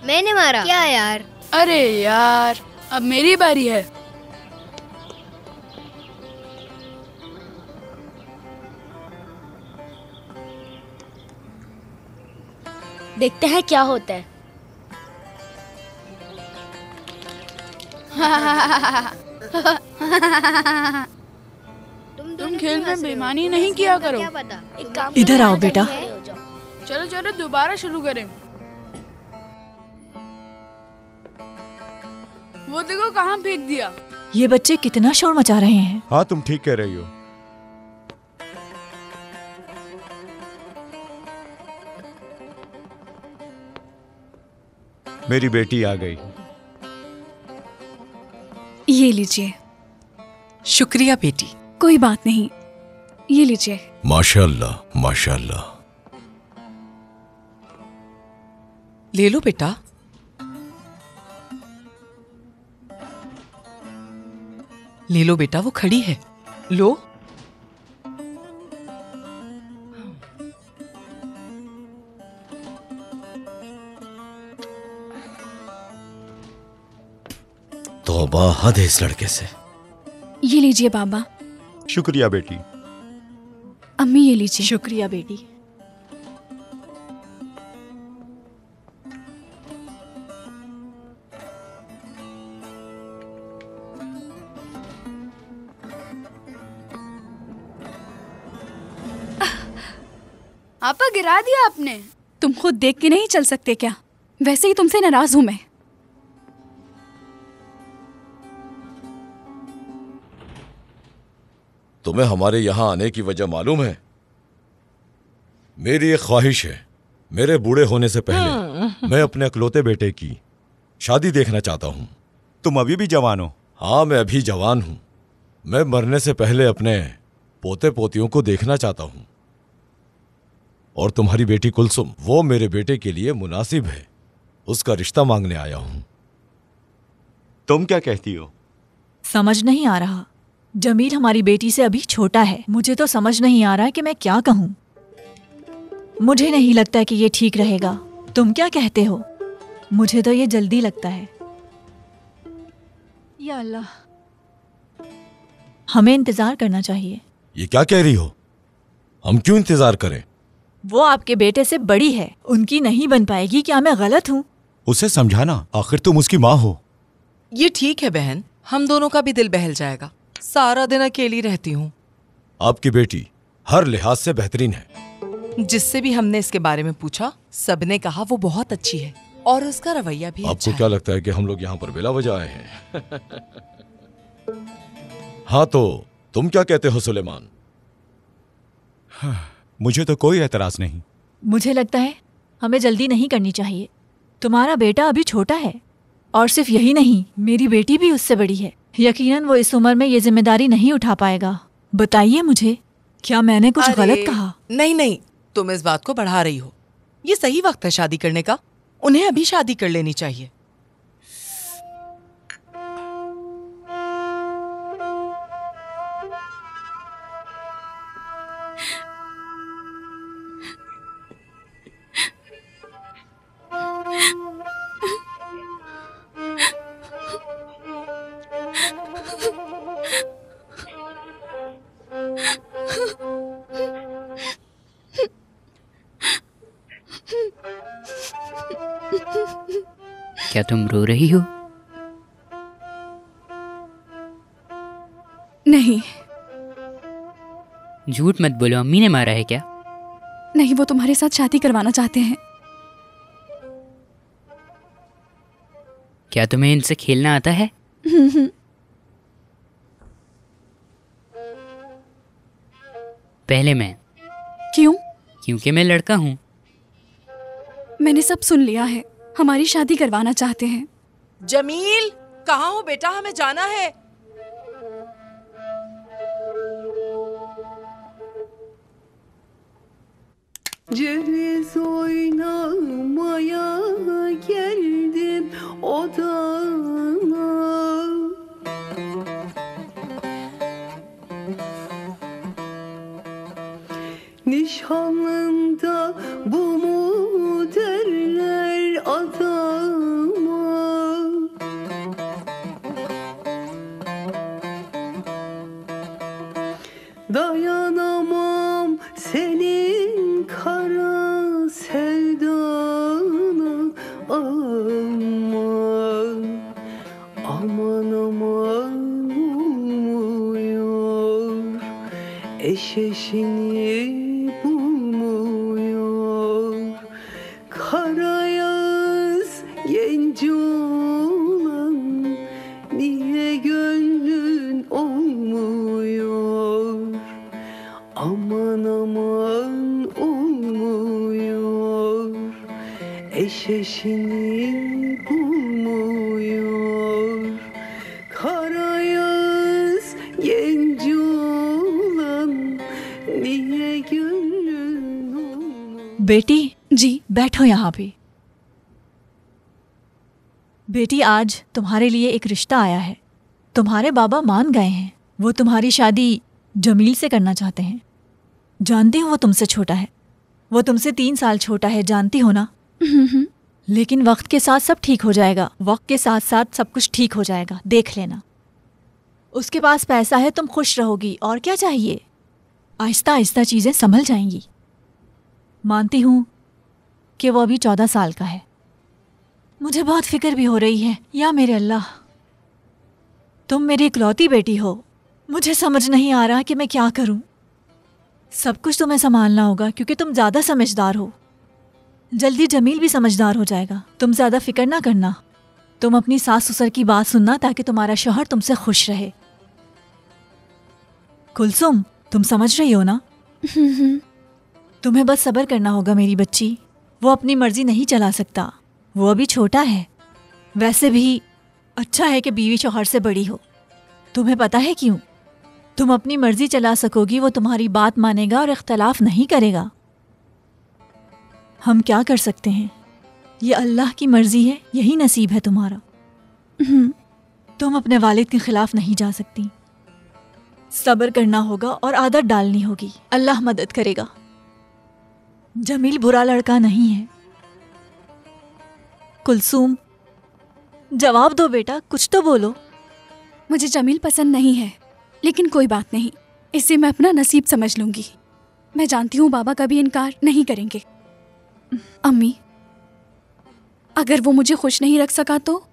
मैंने मारा। क्या यार? अरे यार, अब मेरी बारी है। देखते हैं क्या होता है। तुम खेल में बेईमानी नहीं किया करो। क्या पता? एक काम इधर आओ बेटा। चलो चलो दोबारा शुरू करें। वो देखो कहाँ फेंक दिया। ये बच्चे कितना शोर मचा रहे हैं। हाँ तुम ठीक कह रही हो। मेरी बेटी आ गई। ये लीजिए। शुक्रिया बेटी। कोई बात नहीं, ये लीजिए। माशाअल्लाह माशाअल्लाह। ले लो बेटा। ले लो बेटा, वो खड़ी है, लो। तौबा, हद है इस लड़के से। ये लीजिए बाबा। शुक्रिया बेटी। अम्मी ये लीजिए। शुक्रिया बेटी। आपा गिरा दिया आपने। तुम खुद देख के नहीं चल सकते क्या? वैसे ही तुमसे नाराज हूं मैं। तुम्हें हमारे यहां आने की वजह मालूम है? मेरी एक ख्वाहिश है, मेरे बूढ़े होने से पहले मैं अपने अकलौते बेटे की शादी देखना चाहता हूं। तुम अभी भी जवान हो। हाँ, मैं अभी जवान हूं। मैं मरने से पहले अपने पोते पोतियों को देखना चाहता हूं। और तुम्हारी बेटी कुलसुम, वो मेरे बेटे के लिए मुनासिब है। उसका रिश्ता मांगने आया हूं। तुम क्या कहती हो? समझ नहीं आ रहा। जमील हमारी बेटी से अभी छोटा है। मुझे तो समझ नहीं आ रहा कि मैं क्या कहूँ। मुझे नहीं लगता कि ये ठीक रहेगा। तुम क्या कहते हो? मुझे तो ये जल्दी लगता है। या अल्लाह, हमें इंतजार करना चाहिए। ये क्या कह रही हो? हम क्यों इंतजार करें? वो आपके बेटे से बड़ी है, उनकी नहीं बन पाएगी। क्या मैं गलत हूँ? उसे समझाना, आखिर तुम उसकी माँ हो। ये ठीक है बहन, हम दोनों का भी दिल बहल जाएगा। सारा दिन अकेली रहती हूँ। आपकी बेटी हर लिहाज से बेहतरीन है। जिससे भी हमने इसके बारे में पूछा, सबने कहा वो बहुत अच्छी है और उसका रवैया भी अच्छा आपको है। क्या लगता है कि हम लोग यहाँ पर बेला वजह आए हैं? हाँ, तो तुम क्या कहते हो सुलेमान? मुझे तो कोई एतराज नहीं। मुझे लगता है हमें जल्दी नहीं करनी चाहिए। तुम्हारा बेटा अभी छोटा है, और सिर्फ यही नहीं, मेरी बेटी भी उससे बड़ी है। यकीनन वो इस उम्र में ये जिम्मेदारी नहीं उठा पाएगा। बताइए मुझे, क्या मैंने कुछ गलत कहा? नहीं नहीं, तुम इस बात को बढ़ा रही हो। ये सही वक्त है शादी करने का। उन्हें अभी शादी कर लेनी चाहिए। क्या तुम रो रही हो? नहीं। झूठ मत बोलो, अम्मी ने मारा है क्या? नहीं, वो तुम्हारे साथ शादी करवाना चाहते हैं। क्या तुम्हें इनसे खेलना आता है? पहले मैं। क्यों? क्योंकि मैं लड़का हूँ। मैंने सब सुन लिया है। हमारी शादी करवाना चाहते हैं। जमील, कहाँ हो बेटा? हमें जाना है। Ceviz oynamaya geldim odana. Nişanlında bu mu derler adana. Dayanamam senin kara sevdana. Aman, aman aman olmuyor, eş eşini bulmuyor. Kara yaz genç olan, niye gönlün olmuyor? Aman aman olmuyor, eş eşini bulmuyor. Kara yaz genç olan, niye gönlün olmuyor? बेटी जी बैठो यहाँ पे। बेटी आज तुम्हारे लिए एक रिश्ता आया है। तुम्हारे बाबा मान गए हैं। वो तुम्हारी शादी जमील से करना चाहते हैं। जानती हो वो तुमसे छोटा है। वो तुमसे 3 साल छोटा है, जानती हो ना? लेकिन वक्त के साथ सब ठीक हो जाएगा। वक्त के साथ साथ सब कुछ ठीक हो जाएगा, देख लेना। उसके पास पैसा है, तुम खुश रहोगी, और क्या चाहिए? आहिस्ता आहिस्ता चीज़ें संभल जाएंगी। मानती हूँ कि वो अभी 14 साल का है। मुझे बहुत फिक्र भी हो रही है। या मेरे अल्लाह, तुम मेरी इकलौती बेटी हो। मुझे समझ नहीं आ रहा कि मैं क्या करूं। सब कुछ तुम्हें संभालना होगा क्योंकि तुम ज़्यादा समझदार हो। जल्दी जमील भी समझदार हो जाएगा। तुम ज़्यादा फिक्र ना करना। तुम अपनी सास ससुर की बात सुनना ताकि तुम्हारा शौहर तुमसे खुश रहे। कुलसुम, तुम समझ रही हो ना? तुम्हें बस सब्र करना होगा मेरी बच्ची। वो अपनी मर्जी नहीं चला सकता। वो अभी छोटा है। वैसे भी अच्छा है कि बीवी शौहर से बड़ी हो। तुम्हें पता है क्यों? तुम अपनी मर्जी चला सकोगी, वो तुम्हारी बात मानेगा और इख्तलाफ नहीं करेगा। हम क्या कर सकते हैं? ये अल्लाह की मर्जी है, यही नसीब है तुम्हारा। तुम अपने वालिद के खिलाफ नहीं जा सकती। सब्र करना होगा और आदत डालनी होगी। अल्लाह मदद करेगा। जमील बुरा लड़का नहीं है। कुलसूम, जवाब दो बेटा, कुछ तो बोलो। मुझे जमील पसंद नहीं है, लेकिन कोई बात नहीं, इसे मैं अपना नसीब समझ लूंगी। मैं जानती हूँ बाबा कभी इनकार नहीं करेंगे। अम्मी, अगर वो मुझे खुश नहीं रख सका तो?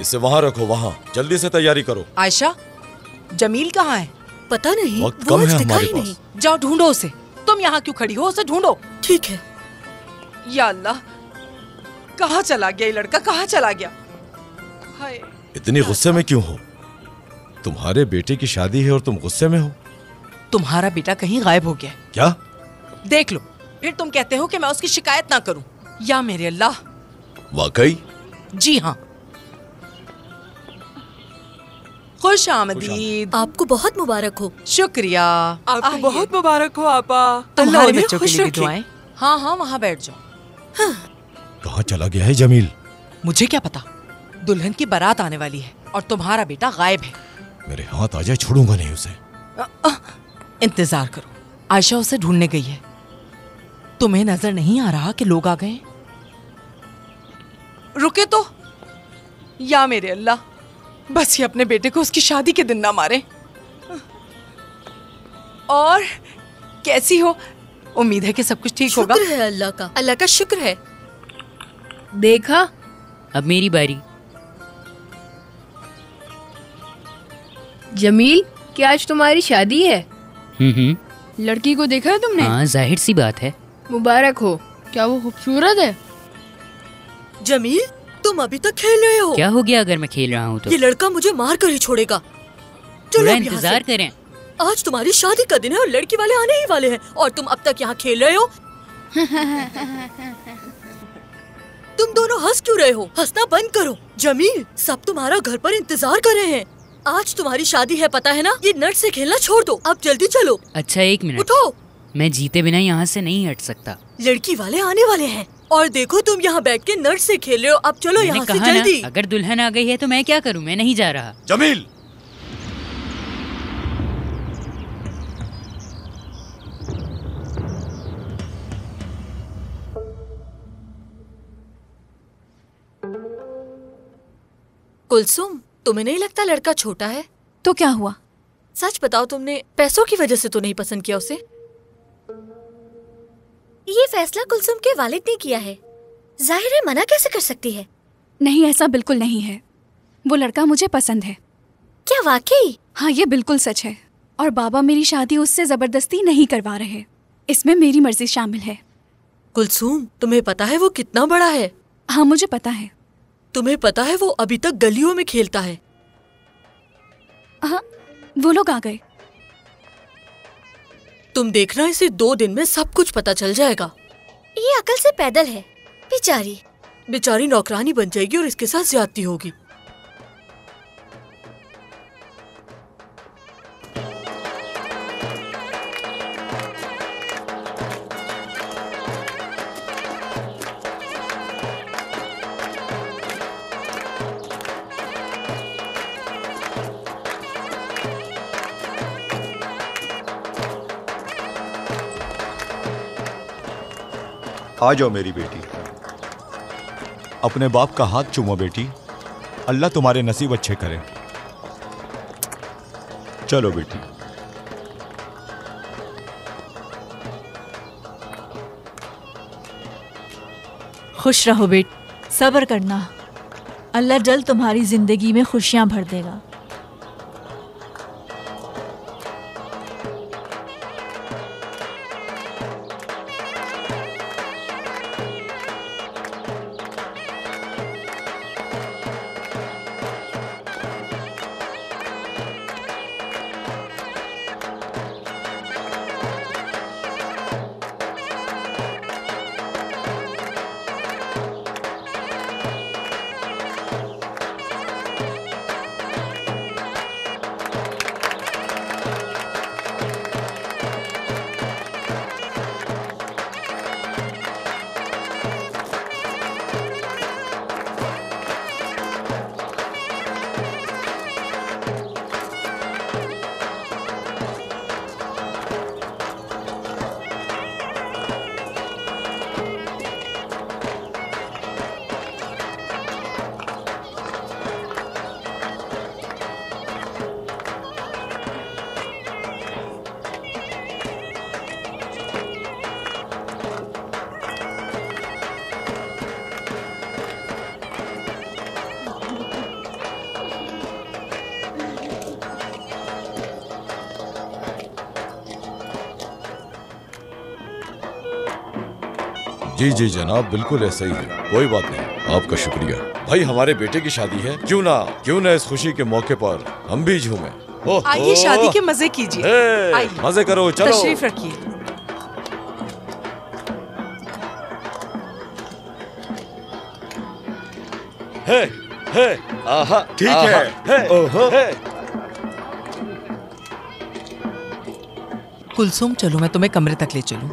इसे वहां रखो, वहां। जल्दी से तैयारी करो। आयशा, जमील कहाँ है? पता नहीं, वक्त वो कम आज है दिखा हमारे ही पास। नहीं। जाओ ढूंढो उसे। तुम यहाँ क्यों खड़ी हो? उसे ढूंढो। ठीक है। या अल्लाह, कहाँ चला गया ये लड़का? कहाँ चला गया? हाय। इतनी गुस्से में क्यों हो? तुम्हारे बेटे की शादी है और तुम गुस्से में हो? तुम्हारा बेटा कहीं गायब हो गया है। क्या? देख लो, फिर तुम कहते हो कि मैं उसकी शिकायत ना करूं। या मेरे अल्लाह। वाकई? जी हाँ। खुश आमदीद। आपको बहुत मुबारक हो। शुक्रिया। आपको बहुत मुबारक हो आपा। तुम्हारे बच्चों के लिए भी दुआएं। हाँ हाँ, वहाँ बैठ जाओ। कहाँ चला गया है जमील? मुझे क्या पता। दुल्हन की बारात आने वाली है और तुम्हारा बेटा गायब है। मेरे हाथ आ जाए, छोड़ूंगा नहीं उसे। इंतजार करो, आयशा उसे ढूंढने गई है। तुम्हें नजर नहीं आ रहा कि लोग आ गए? रुके तो। या मेरे अल्लाह, बस ये अपने बेटे को उसकी शादी के दिन ना मारे। और कैसी हो? उम्मीद है कि सब कुछ ठीक होगा। शुक्र है अल्लाह का, अल्लाह का शुक्र है। देखा, अब मेरी बारी। जमील, क्या आज तुम्हारी शादी है? लड़की को देखा है तुमने? हाँ, जाहिर सी बात है। मुबारक हो। क्या वो खूबसूरत है? जमील, तुम अभी तक खेल रहे हो? क्या हो गया अगर मैं खेल रहा हूँ तो? ये लड़का मुझे मार कर ही छोड़ेगा। चलो थोड़ा अब यहाँ इंतजार से। करें। आज तुम्हारी शादी का दिन है और लड़की वाले आने ही वाले हैं और तुम अब तक यहाँ खेल रहे हो। तुम दोनों हंस क्यों रहे हो? हंसना बंद करो। जमील, सब तुम्हारा घर पर इंतजार कर रहे हैं। आज तुम्हारी शादी है, पता है ना? ये नट से खेलना छोड़ दो। अब जल्दी चलो। अच्छा, 1 मिनट। उठो। मैं जीते बिना यहाँ से नहीं हट सकता। लड़की वाले आने वाले हैं और देखो तुम यहाँ बैठ के नर्स से खेल रहे हो। अब चलो यहाँ से जल्दी। अगर दुल्हन आ गई है तो मैं क्या करूँ? मैं नहीं जा रहा। जमील, कुलसुम, तुम्हें नहीं लगता लड़का छोटा है? तो क्या हुआ? सच बताओ, तुमने पैसों की वजह से तो नहीं पसंद किया उसे? ये फैसला कुलसुम के वालिद ने किया है, जाहिर है मना कैसे कर सकती है? नहीं, ऐसा बिल्कुल नहीं है। वो लड़का मुझे पसंद है। क्या वाकई? हाँ, ये बिल्कुल सच है। और बाबा मेरी शादी उससे जबरदस्ती नहीं करवा रहे। इसमें मेरी मर्जी शामिल है। कुलसुम, तुम्हें पता है वो कितना बड़ा है? हाँ, मुझे पता है। तुम्हें पता है वो अभी तक गलियों में खेलता है? हाँ, वो लोग आ गए। तुम देखना, इसे 2 दिन में सब कुछ पता चल जाएगा। ये अकल से पैदल है। बेचारी नौकरानी बन जाएगी और इसके साथ ज्यादती होगी। आ जाओ मेरी बेटी, अपने बाप का हाथ चूमो बेटी। अल्लाह तुम्हारे नसीब अच्छे करे। चलो बेटी। खुश रहो बेटी, सब्र करना। अल्लाह जल्द तुम्हारी जिंदगी में खुशियां भर देगा। जी जी जनाब, बिल्कुल ऐसा ही है। कोई बात नहीं, आपका शुक्रिया। भाई, हमारे बेटे की शादी है, क्यों ना इस खुशी के मौके पर हम भी झूमें। आइए शादी के मजे कीजिए। आइए, मजे करो, चलो तशरीफ रखिए। है आहा, ठीक है। ओहो। कुलसुम, चलो मैं तुम्हें कमरे तक ले चलूं।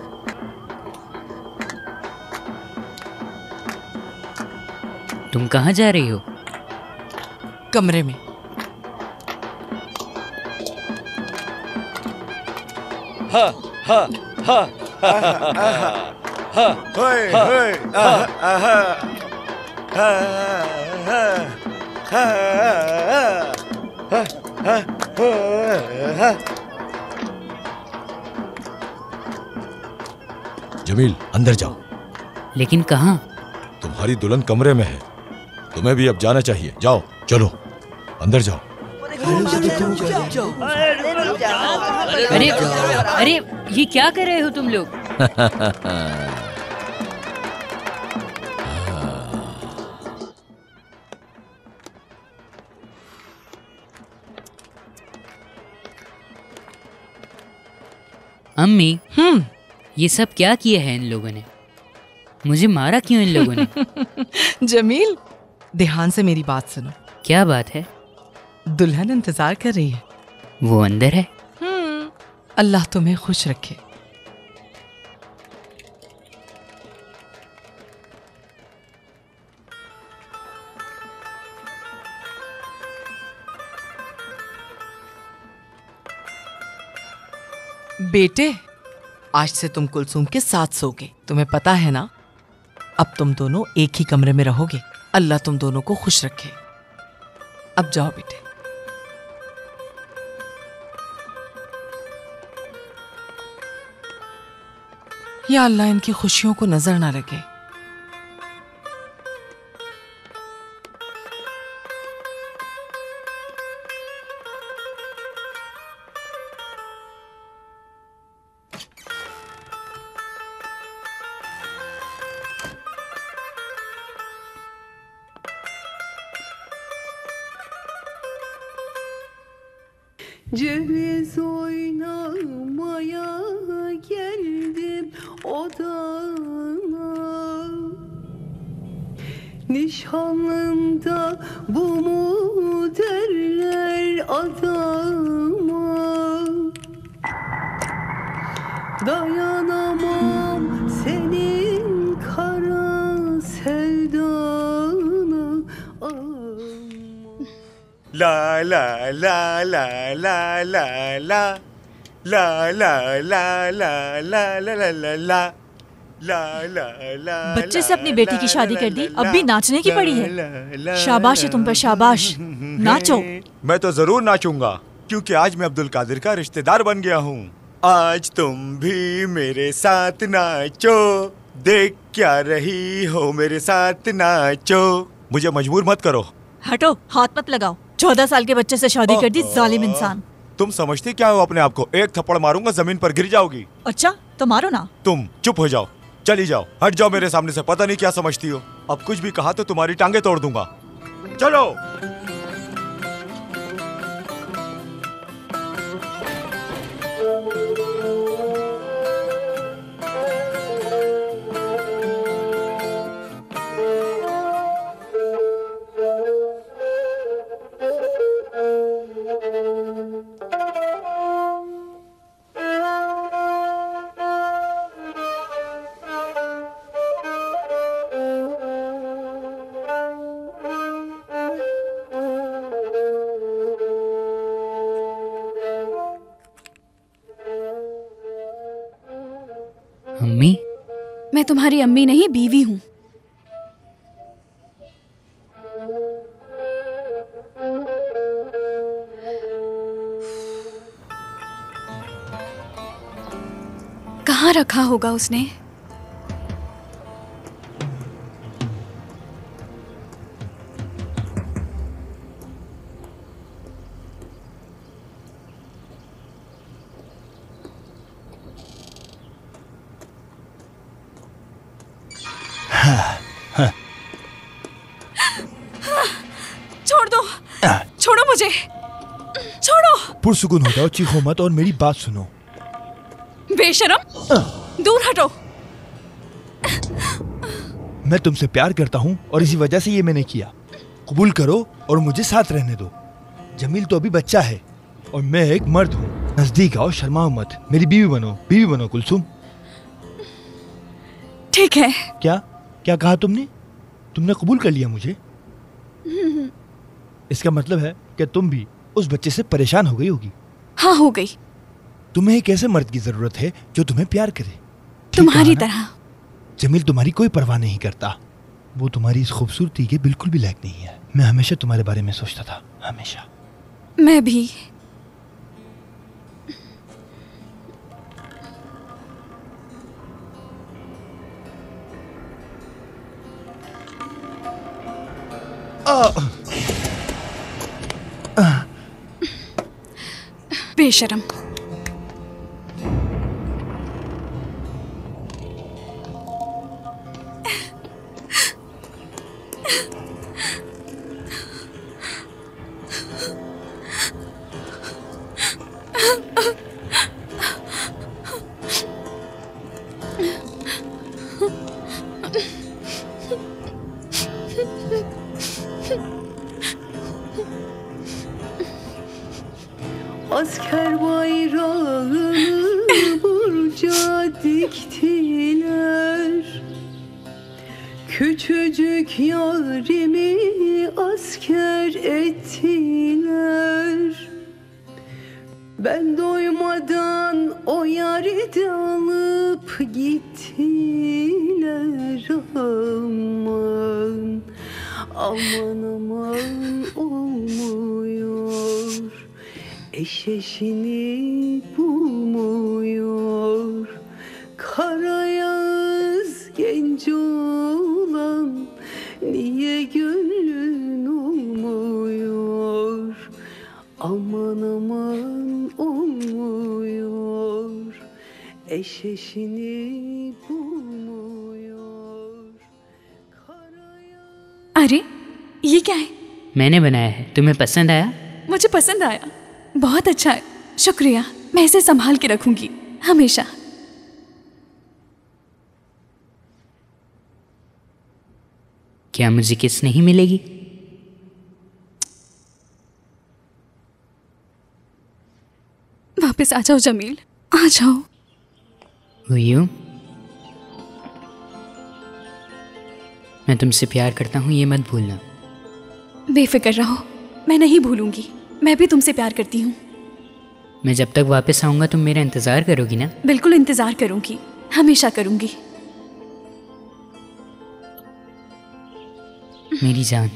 तुम कहाँ जा रही हो? कमरे में। हा हा हा हा जमील, अंदर जाओ। लेकिन कहाँ? तुम्हारी दुल्हन कमरे में है, तुम्हें भी अब जाना चाहिए। जाओ, चलो अंदर जाओ। अरे ये क्या कर रहे हो तुम लोग? अम्मी, ये सब क्या किया है इन लोगों ने? मुझे मारा क्यों इन लोगों ने? जमील, ध्यान से मेरी बात सुनो। क्या बात है? दुल्हन इंतजार कर रही है। वो अंदर है? अल्लाह तुम्हें खुश रखे। बेटे, आज से तुम कुलसुम के साथ सोगे। तुम्हें पता है ना, अब तुम दोनों एक ही कमरे में रहोगे। अल्लाह तुम दोनों को खुश रखे। अब जाओ बेटे। या अल्लाह इनकी खुशियों को नजर ना लगे। Ceviz oynamaya geldim odana. Nişanlımda bu mu derler adama. Dayanamam senin kara sevdana. La la la la la la la la la la la la la la la la बच्चे से अपनी बेटी की शादी कर दी, अब भी नाचने की पड़ी है। शाबाश है तुम पर, शाबाश। नाचो। मैं तो जरूर नाचूंगा, क्योंकि आज मैं अब्दुल कादिर का रिश्तेदार बन गया हूँ। आज तुम भी मेरे साथ नाचो, देख क्या रही हो मेरे साथ नाचो। मुझे मजबूर मत करो। हटो, हाथ मत लगाओ। 14 साल के बच्चे से शादी कर दी, जालिम इंसान। तुम समझती क्या हो अपने आप को? एक थप्पड़ मारूंगा, जमीन पर गिर जाओगी। अच्छा तो मारो ना। तुम चुप हो जाओ, चली जाओ, हट जाओ मेरे सामने से। पता नहीं क्या समझती हो। अब कुछ भी कहा तो तुम्हारी टांगे तोड़ दूंगा। चलो। अम्मी, मैं तुम्हारी अम्मी नहीं, बीवी हूँ। कहाँ रखा होगा उसने? छोड़ दो, छोड़ो मुझे, छोड़ो। पुरसुकून हो जाओ, चीखो मत और मेरी बात सुनो। बेशरम, दूर हटो। मैं तुमसे प्यार करता हूँ और इसी वजह से ये मैंने किया। कबूल करो और मुझे साथ रहने दो। जमील तो अभी बच्चा है और मैं एक मर्द हूँ। नजदीक आओ, शर्माओ मत। मेरी बीवी बनो कुलसुम। ठीक है। क्या क्या कहा तुमने? तुमने कबूल कर लिया मुझे? इसका मतलब है कि तुम भी उस बच्चे से परेशान हो गई होगी। हाँ, हो गई। तुम्हें एक ऐसे मर्द की जरूरत है जो तुम्हें प्यार करे, तुम्हारी तरह। जमील तुम्हारी कोई परवाह नहीं करता। वो तुम्हारी इस खूबसूरती के बिल्कुल भी लायक नहीं है। मैं हमेशा तुम्हारे बारे में सोचता था, हमेशा। मैं भी। बेशरम। Asker bayrağını burca diktiler. Küçücük yarimi asker ettiler. Ben doymadan o Bari de alıp gittiler aman. Aman aman olmuyor. Eş eşini bulmuyor. Kara yaz genç olan, niye gönlün olmuyor? Aman aman olmuyor. Eş eşini bulmuyor. अरे ये क्या है? मैंने बनाया है, तुम्हें पसंद आया? मुझे पसंद आया, बहुत अच्छा है, शुक्रिया। मैं इसे संभाल के रखूंगी हमेशा। क्या मुझे किस नहीं मिलेगी? वापस आ जाओ जमील, आ जाओ। हुयू, मैं तुमसे प्यार करता हूँ, ये मत भूलना। बेफिक्र रहो, मैं नहीं भूलूंगी। मैं भी तुमसे प्यार करती हूँ। मैं जब तक वापस आऊँगा तुम मेरा इंतज़ार करोगी ना? बिल्कुल इंतजार करूंगी, हमेशा करूंगी। मेरी जान,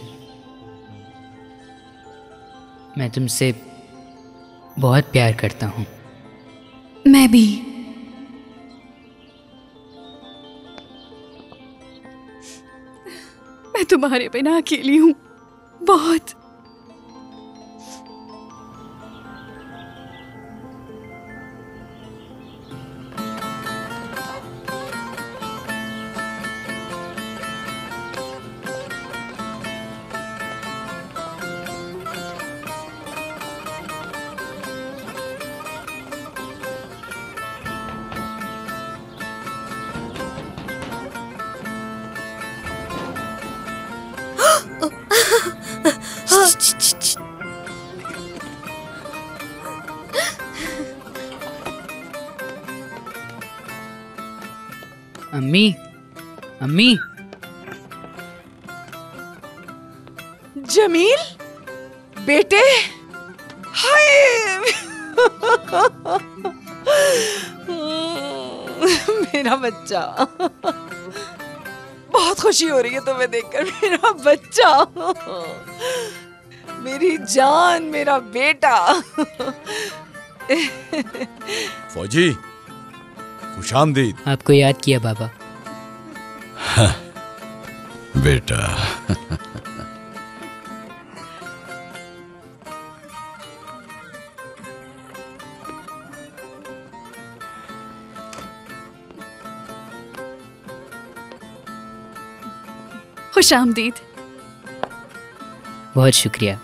मैं तुमसे बहुत प्यार करता हूँ। मैं भी। मैं तुम्हारे बिना अकेली हूँ, बहुत। अम्मी, अम्मी। जमील, बेटे, हाय। मेरा बच्चा, बहुत खुशी हो रही है तुम्हें देखकर। मेरा बच्चा, मेरी जान, मेरा बेटा। फौजी, खुशामदीद। आपको याद किया बाबा। हाँ, बेटा। खुशामदीद। बहुत शुक्रिया।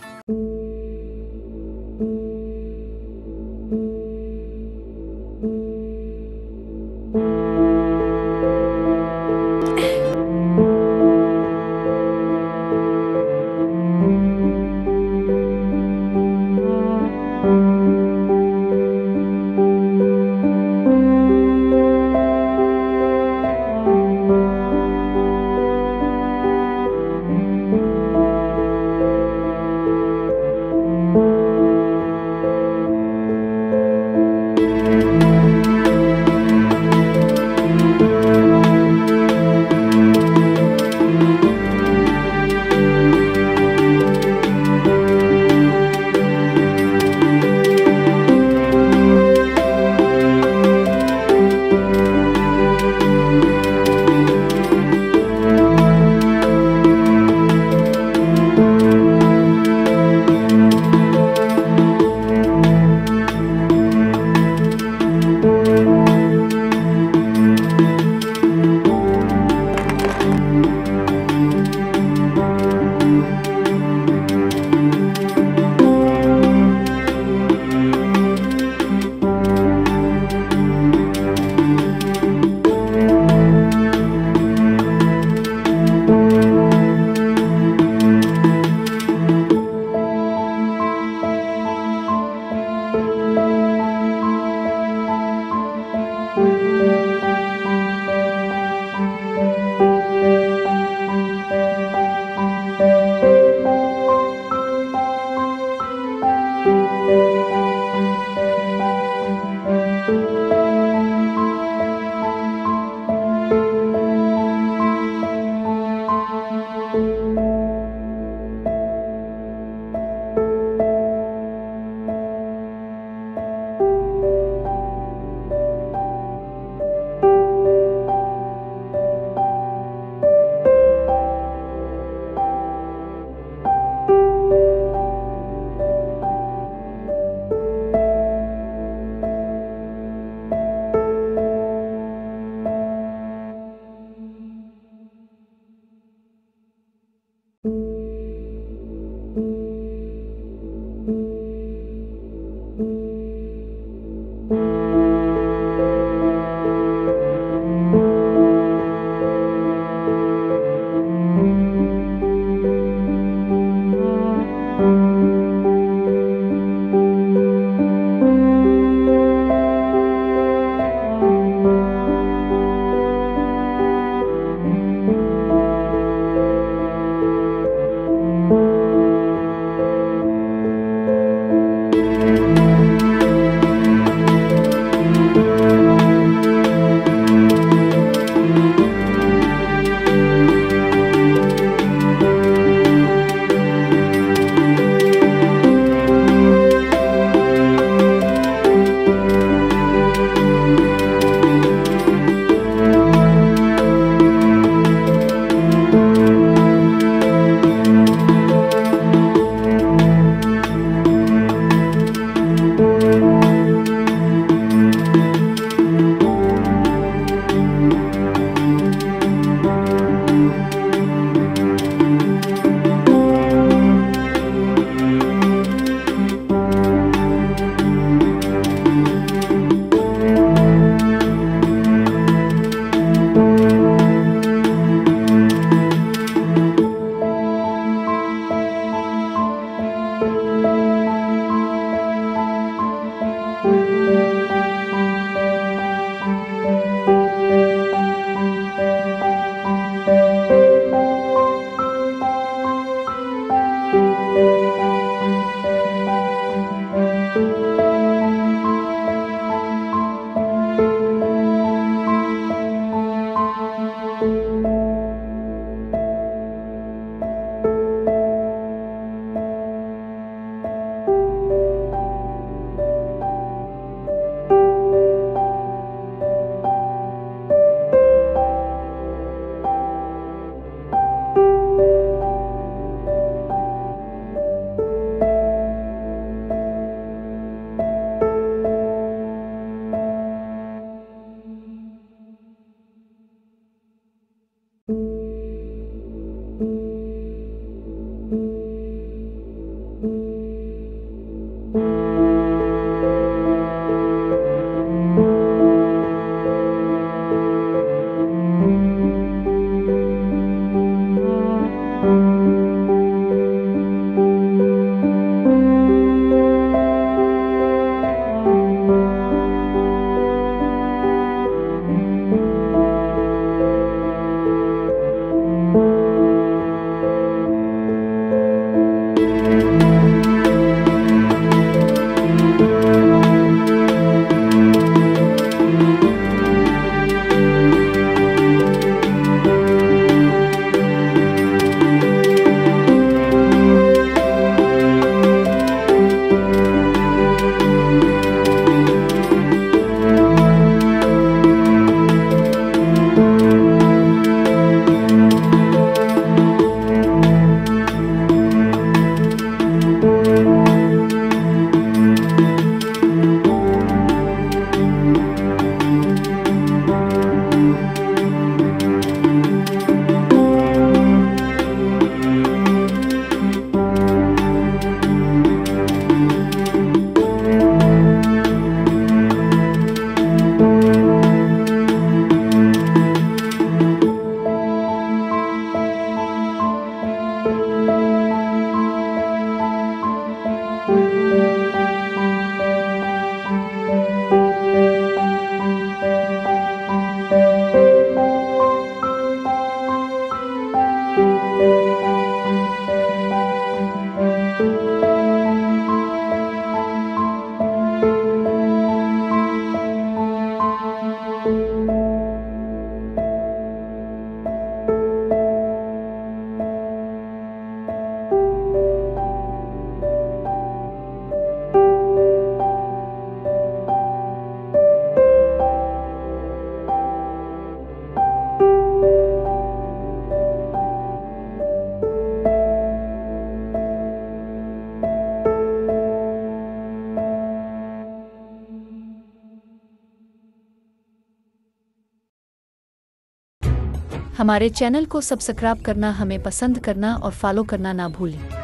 हमारे चैनल को सब्सक्राइब करना, हमें पसंद करना और फॉलो करना ना भूलें।